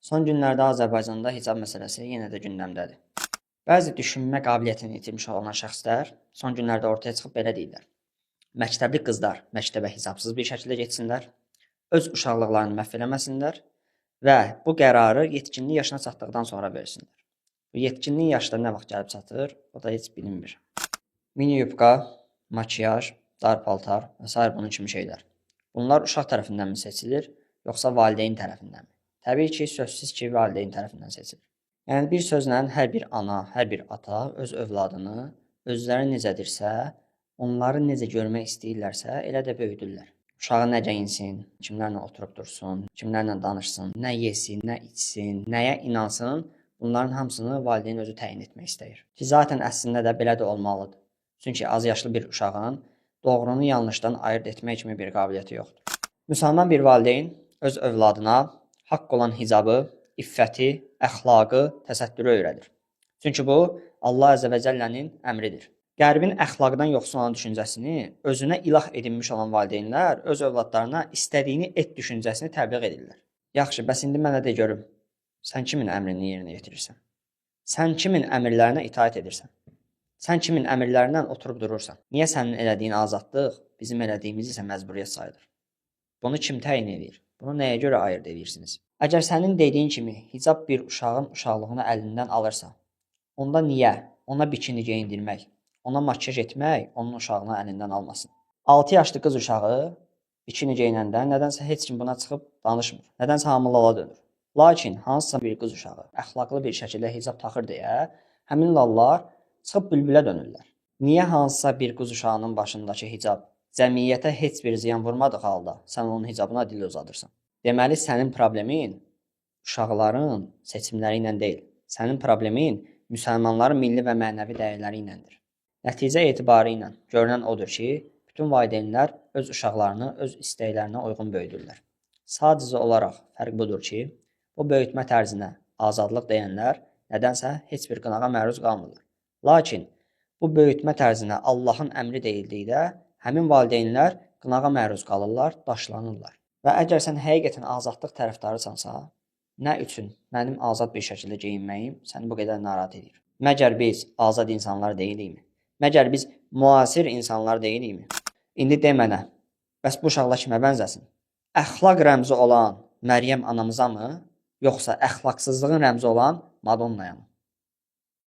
Son günlərdə Azərbaycanda hicab məsələsi yenə də gündəmdədir. Bəzi düşünmə qabiliyyətini itirmiş olan şəxslər son günlərdə ortaya çıxıb belə deyirlər. Məktəbli qızlar məktəbə hicabsız bir şəkildə getsinlər, öz uşaqlıqlarını məhv eləməsinlər və bu qərarı yetkinlik yaşına çatdıqdan sonra versinlər. Bu yetkinlik yaşda nə vaxt gəlib çatır, o da heç bilinmir. Mini yubka, makiyaj, dar paltar və s. bunun kimi şeylər. Bunlar uşaq tərəfindən mi seçilir, yoxsa valideyn tərəfindənmi? Təbii ki, sözsüz ki, valideyn tərəfindən seçilir. Yəni bir sözlə hər bir ana, hər bir ata öz övladını özləri necədirsə, onları necə görmək istəyirlərsə, elə də böyüdürlər. Uşağı nə geyinsin, kimlərlə oturub dursun, kimlərlə danışsın, nə yesin, nə içsin, nəyə inansın, bunların hamısını valideyn özü təyin etmək istəyir. Ki, zaten əslində də belə də olmalıdır. Çünki az yaşlı bir uşağın doğrunu yanlışdan ayırt etmək kimi bir qabiliyyəti yoxdur. Müsəlman bir valideyn öz övladına haqq olan hicabı, iffəti, əxlaqı, təsəttürü öyrədir. Çünki bu, Allah Əzə və Cəllənin əmridir. Qərbin əxlaqdan yoxsul olan düşüncəsini özünə ilah edinmiş olan valideynlər öz övladlarına istədiyini et düşüncəsini təbliğ edirlər. Yaxşı, bəs indi mənə de görüm, sən kimin əmrini yerinə yetirirsən? Sən kimin əmrlərinə itaat edirsən? Sən kimin əmrlərindən oturub durursan? Niyə sənin elədiyin azadlıq bizim elədiyimiz isə məcburiyyət sayılır? Bunu kim təyin edir? Bunu nəyə görə ayırd edirsiniz? Əgər sənin dediyin kimi hicab bir uşağın uşaqlığını əlindən alırsa, onda niyə ona bikini geyindirmək, ona makiyaj etmək onun uşağını əlindən almasın? 6 yaşlı qız uşağı bikini geyinəndə nədənsə heç kim buna çıxıb danışmır. Nədənsə hamı lala dönür. Lakin hansısa bir qız uşağı əxlaqlı bir şəkildə hicab taxır deyə həmin lallar çıxıb bülbülə dönürlər. Niyə hansısa bir qız uşağının başındakı hicab cəmiyyətə heç bir ziyan vurmadığı halda sən onun hicabına dil uzadırsan? Deməli, sənin problemin uşaqların seçimləri ilə deyil. Sənin problemin müsəlmanların milli və mənəvi dəyərləri iləndir. Nəticə etibarı ilə görünən odur ki, bütün valideynlər öz uşaqlarını öz istəklərinə uyğun böyüdürlər. Sadəcə olaraq fərq budur ki, bu böyütmə tərzinə azadlıq deyənlər nədənsə heç bir qınağa məruz qalmırlar. Lakin bu böyütmə tərzinə Allahın əmri deyildikdə həmin valideynlər qınağa məruz qalırlar, daşlanırlar. Və əgər sən həqiqətən azadlıq tərəfdarısansa, nə üçün mənim azad bir şəkildə geyinməyim səni bu qədər narahat edir? Məgər biz azad insanlar deyilikmi? Məgər biz müasir insanlar deyilikmi? İndi de mənə, bəs bu uşaqlar kimə bənzəsin? Əxlaq rəmzi olan Məryəm anamıza mı, yoxsa əxlaqsızlığın rəmzi olan Madonnaya mı?